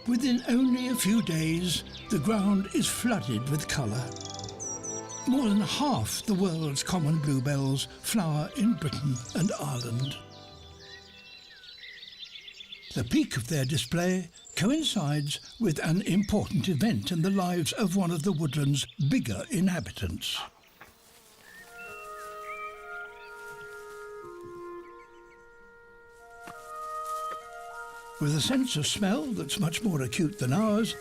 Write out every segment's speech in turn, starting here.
Within only a few days, the ground is flooded with colour. More than half the world's common bluebells flower in Britain and Ireland. The peak of their display coincides with an important event in the lives of one of the woodland's bigger inhabitants. With a sense of smell that's much more acute than ours,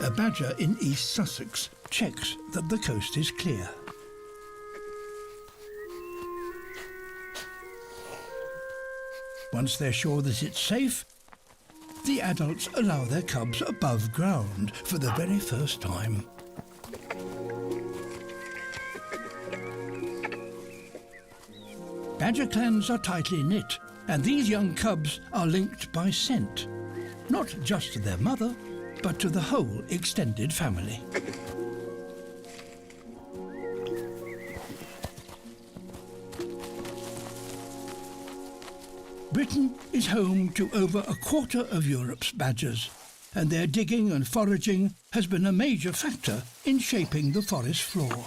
a badger in East Sussex checks that the coast is clear. Once they're sure that it's safe, the adults allow their cubs above ground for the very first time. Badger clans are tightly knit, and these young cubs are linked by scent, not just to their mother, but to the whole extended family. Britain is home to over a quarter of Europe's badgers, and their digging and foraging has been a major factor in shaping the forest floor.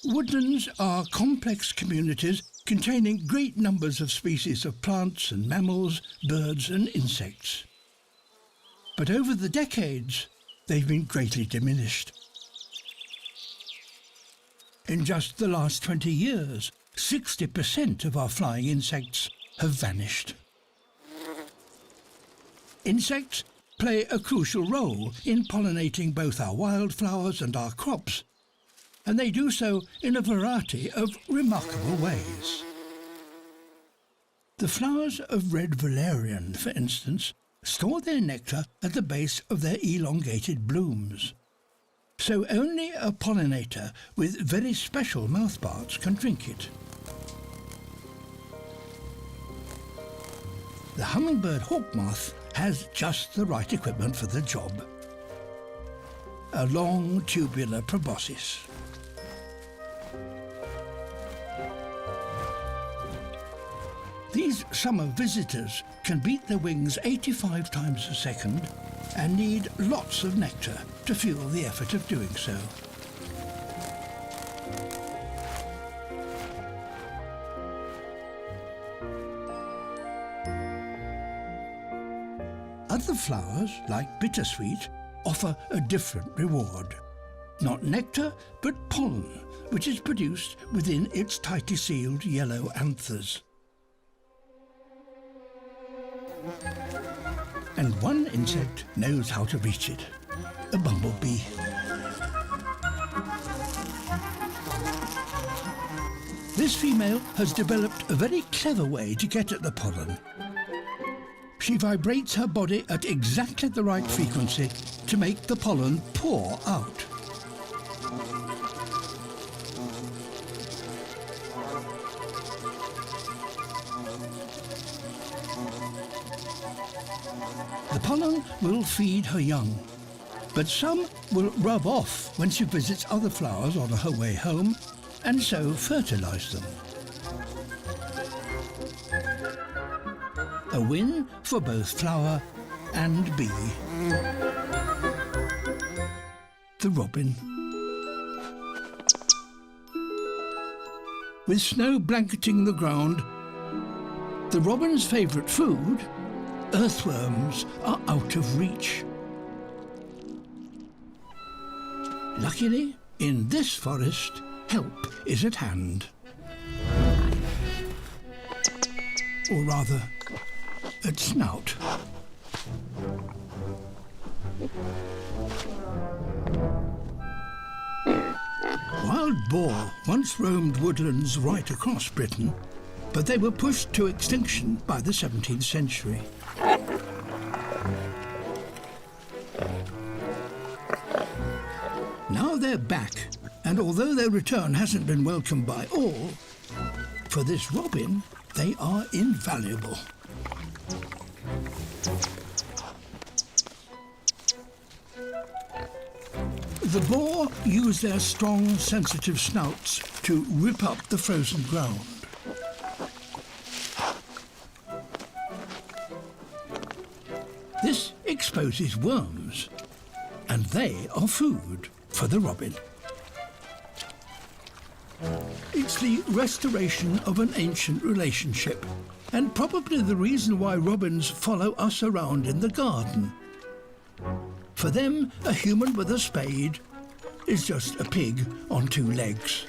Woodlands are complex communities containing great numbers of species of plants and mammals, birds and insects. But over the decades, they've been greatly diminished. In just the last 20 years, 60% of our flying insects have vanished. Insects play a crucial role in pollinating both our wildflowers and our crops, and they do so in a variety of remarkable ways. The flowers of red valerian, for instance, store their nectar at the base of their elongated blooms. So only a pollinator with very special mouthparts can drink it. The hummingbird hawkmoth has just the right equipment for the job. A long tubular proboscis. These summer visitors can beat their wings 85 times a second and need lots of nectar to fuel the effort of doing so. Other flowers, like bittersweet, offer a different reward. Not nectar, but pollen, which is produced within its tightly sealed yellow anthers. And one insect knows how to reach it, a bumblebee. This female has developed a very clever way to get at the pollen. She vibrates her body at exactly the right frequency to make the pollen pour out. The pollen will feed her young, but some will rub off when she visits other flowers on her way home, and so fertilise them. A win for both flower and bee. The robin. With snow blanketing the ground, the robin's favourite food, earthworms, are out of reach. Luckily, in this forest, help is at hand. Or rather, at snout. Wild boar once roamed woodlands right across Britain, but they were pushed to extinction by the 17th century. Now they're back, and although their return hasn't been welcomed by all, for this robin, they are invaluable. The boar use their strong, sensitive snouts to rip up the frozen ground. exposes worms, and they are food for the robin. It's the restoration of an ancient relationship, and probably the reason why robins follow us around in the garden. For them, a human with a spade is just a pig on two legs.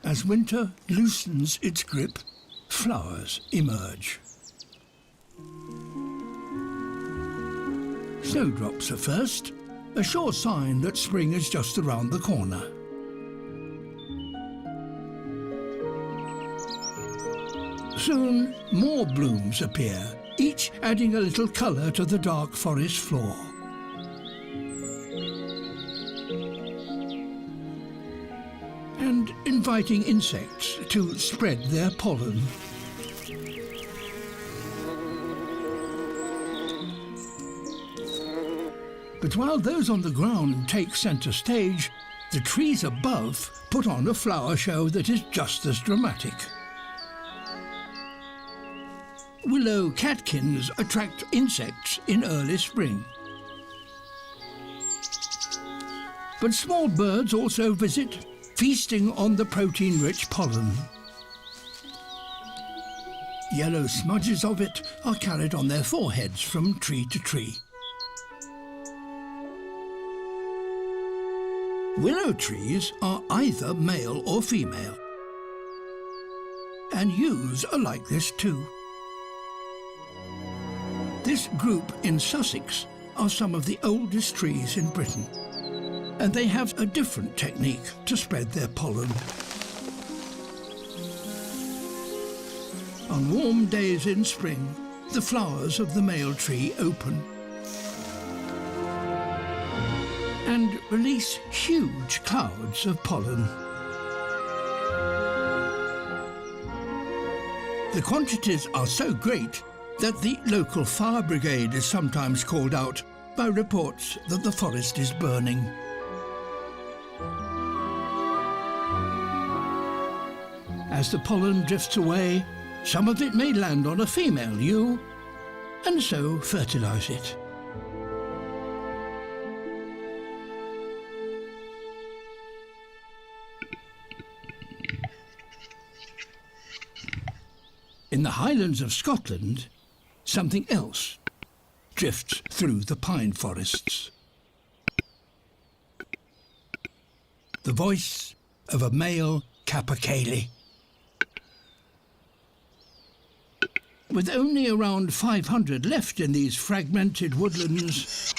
As winter loosens its grip, flowers emerge. Snowdrops are first, a sure sign that spring is just around the corner. Soon, more blooms appear, each adding a little colour to the dark forest floor. And inviting insects to spread their pollen. But while those on the ground take centre stage, the trees above put on a flower show that is just as dramatic. Willow catkins attract insects in early spring. But small birds also visit, feasting on the protein-rich pollen. Yellow smudges of it are carried on their foreheads from tree to tree. Willow trees are either male or female, and yews are like this too. This group in Sussex are some of the oldest trees in Britain, and they have a different technique to spread their pollen. On warm days in spring, the flowers of the male tree open and release huge clouds of pollen. The quantities are so great that the local fire brigade is sometimes called out by reports that the forest is burning. As the pollen drifts away, some of it may land on a female yew, and so fertilise it. In the Highlands of Scotland, something else drifts through the pine forests. The voice of a male capercaillie. With only around 500 left in these fragmented woodlands,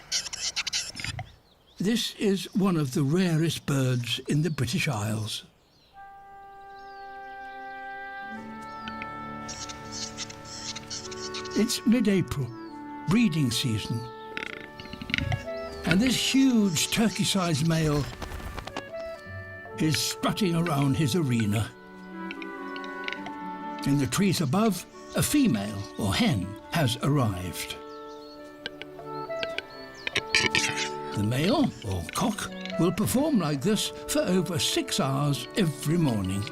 this is one of the rarest birds in the British Isles. It's mid-April, breeding season, and this huge turkey-sized male is strutting around his arena. In the trees above, a female or hen has arrived. The male, or cock, will perform like this for over 6 hours every morning.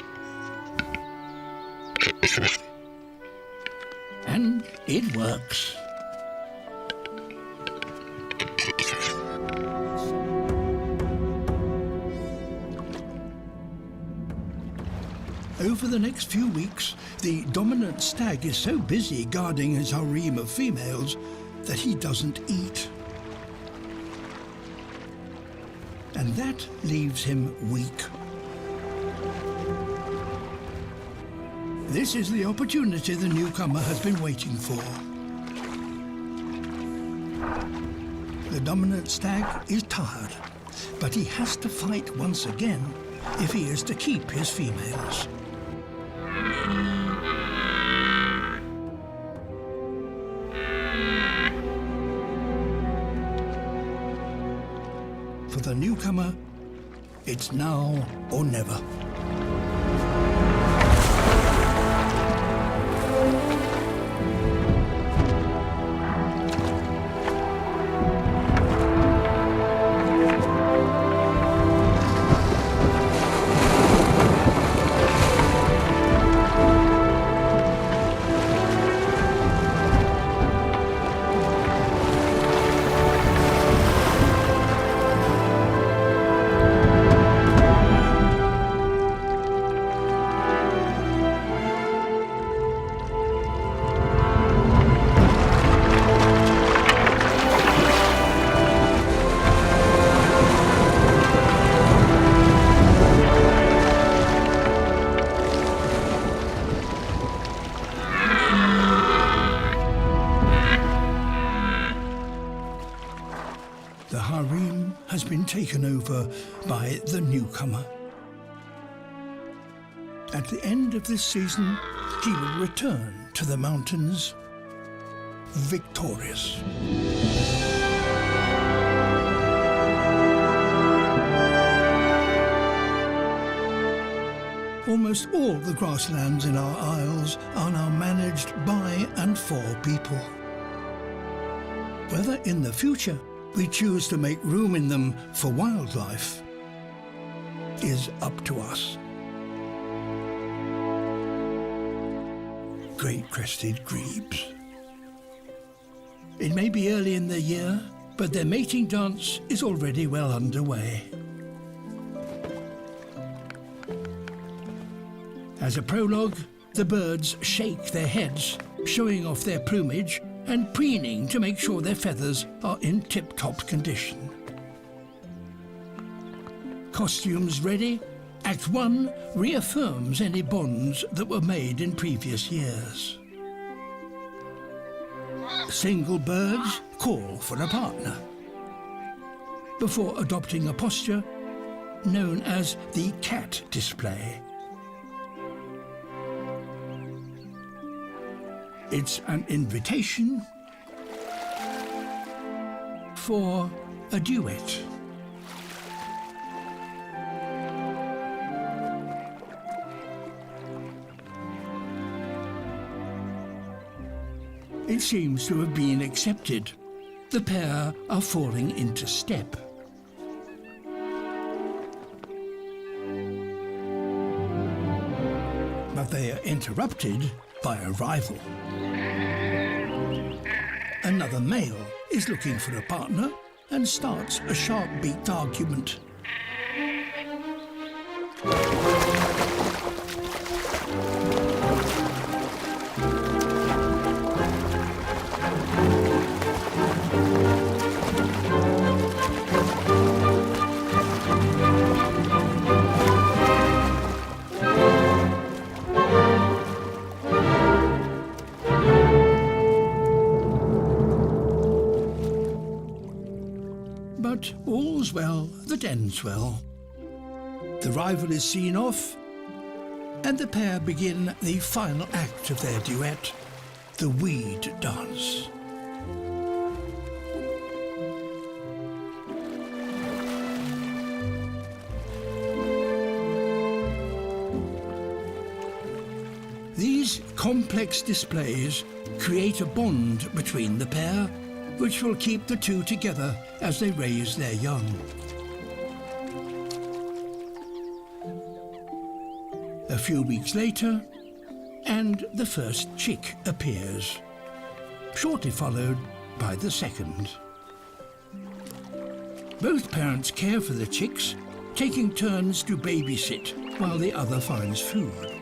And it works. Over the next few weeks, the dominant stag is so busy guarding his harem of females that he doesn't eat. And that leaves him weak. This is the opportunity the newcomer has been waiting for. The dominant stag is tired, but he has to fight once again if he is to keep his females. For the newcomer, it's now or never. taken over by the newcomer. At the end of this season, he will return to the mountains victorious. Almost all the grasslands in our isles are now managed by and for people. Whether in the future we choose to make room in them for wildlife is up to us. Great crested grebes. It may be early in the year, but their mating dance is already well underway. As a prologue, the birds shake their heads, showing off their plumage and preening to make sure their feathers are in tip-top condition. Costumes ready, Act 1 reaffirms any bonds that were made in previous years. Single birds call for a partner before adopting a posture known as the cat display. It's an invitation for a duet. It seems to have been accepted. The pair are falling into step. But they are interrupted by a rival. Another male is looking for a partner and starts a sharp-beaked argument. But all's well that ends well. The rival is seen off, and the pair begin the final act of their duet, the weed dance. These complex displays create a bond between the pair, which will keep the two together as they raise their young. A few weeks later, and the first chick appears, shortly followed by the second. Both parents care for the chicks, taking turns to babysit while the other finds food.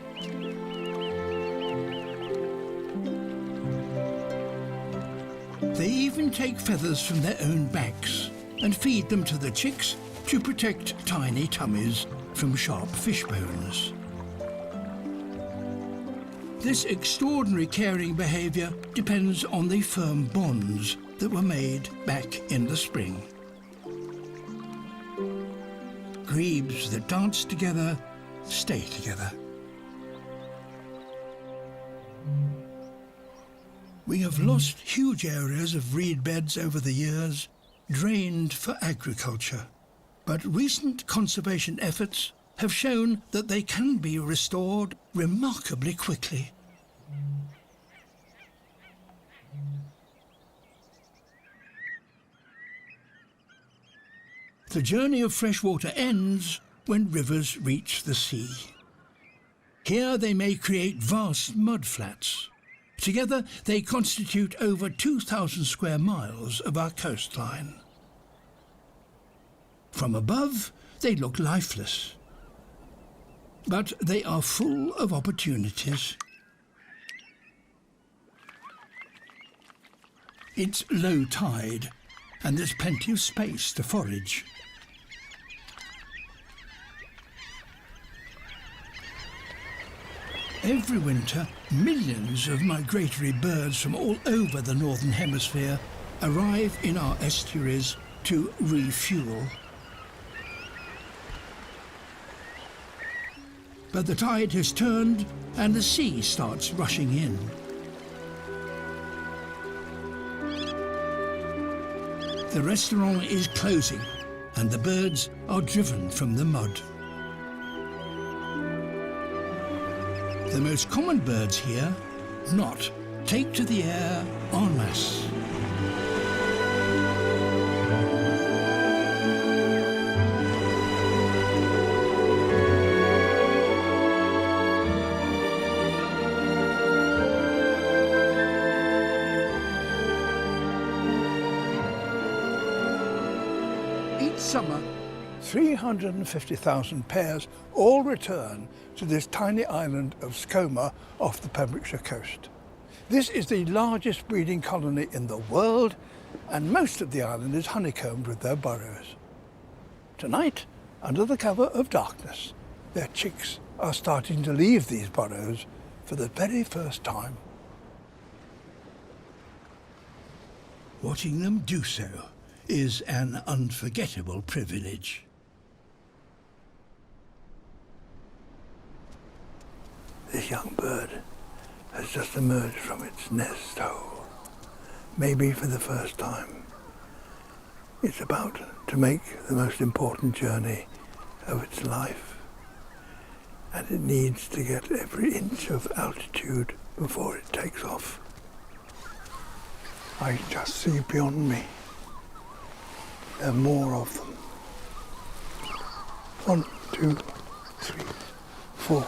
They even take feathers from their own backs and feed them to the chicks to protect tiny tummies from sharp fish bones. This extraordinary caring behaviour depends on the firm bonds that were made back in the spring. Grebes that dance together stay together. We have lost huge areas of reed beds over the years, drained for agriculture. But recent conservation efforts have shown that they can be restored remarkably quickly. The journey of freshwater ends when rivers reach the sea. Here they may create vast mudflats. Together, they constitute over 2,000 square miles of our coastline. From above, they look lifeless. But they are full of opportunities. It's low tide, and there's plenty of space to forage. Every winter, millions of migratory birds from all over the Northern Hemisphere arrive in our estuaries to refuel. but the tide has turned and the sea starts rushing in. The restaurant is closing and the birds are driven from the mud. The most common birds here, not, take to the air en masse. Each summer, 350,000 pairs all return to this tiny island of Skomer off the Pembrokeshire coast. This is the largest breeding colony in the world, and most of the island is honeycombed with their burrows. Tonight, under the cover of darkness, their chicks are starting to leave these burrows for the very first time. Watching them do so is an unforgettable privilege. This young bird has just emerged from its nest hole, maybe for the first time. It's about to make the most important journey of its life, and it needs to get every inch of altitude before it takes off. I just see beyond me. There are more of them. 1, 2, 3, 4.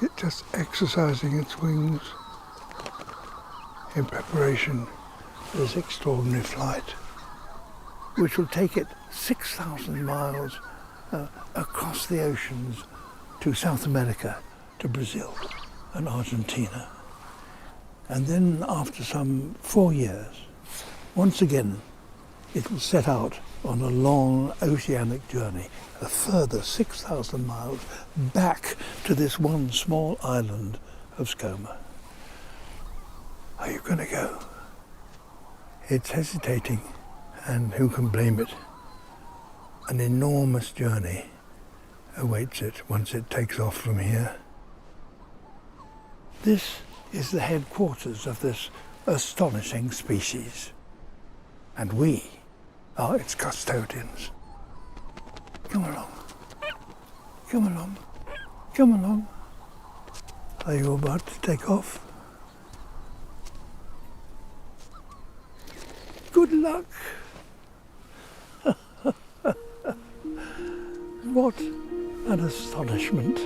It's just exercising its wings in preparation for this extraordinary flight, which will take it 6,000 miles across the oceans to South America, to Brazil and Argentina. And then after some 4 years, once again, it will set out on a long oceanic journey, a further 6,000 miles back to this one small island of Skomer. Are you going to go? It's hesitating, and who can blame it? An enormous journey awaits it once it takes off from here. This is the headquarters of this astonishing species, and we are its custodians. Come along, come along, come along. Are you about to take off? Good luck. What an astonishment.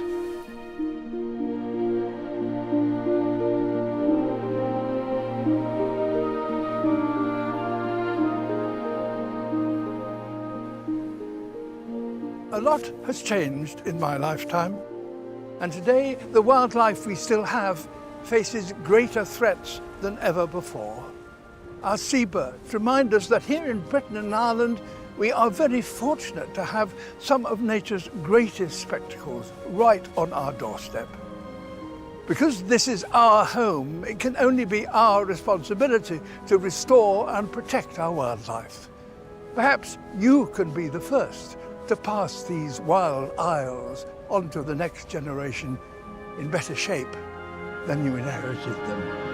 A lot has changed in my lifetime, and today the wildlife we still have faces greater threats than ever before. Our seabirds remind us that here in Britain and Ireland we are very fortunate to have some of nature's greatest spectacles right on our doorstep. Because this is our home, it can only be our responsibility to restore and protect our wildlife. Perhaps you can be the first to pass these wild isles on to the next generation in better shape than you inherited them.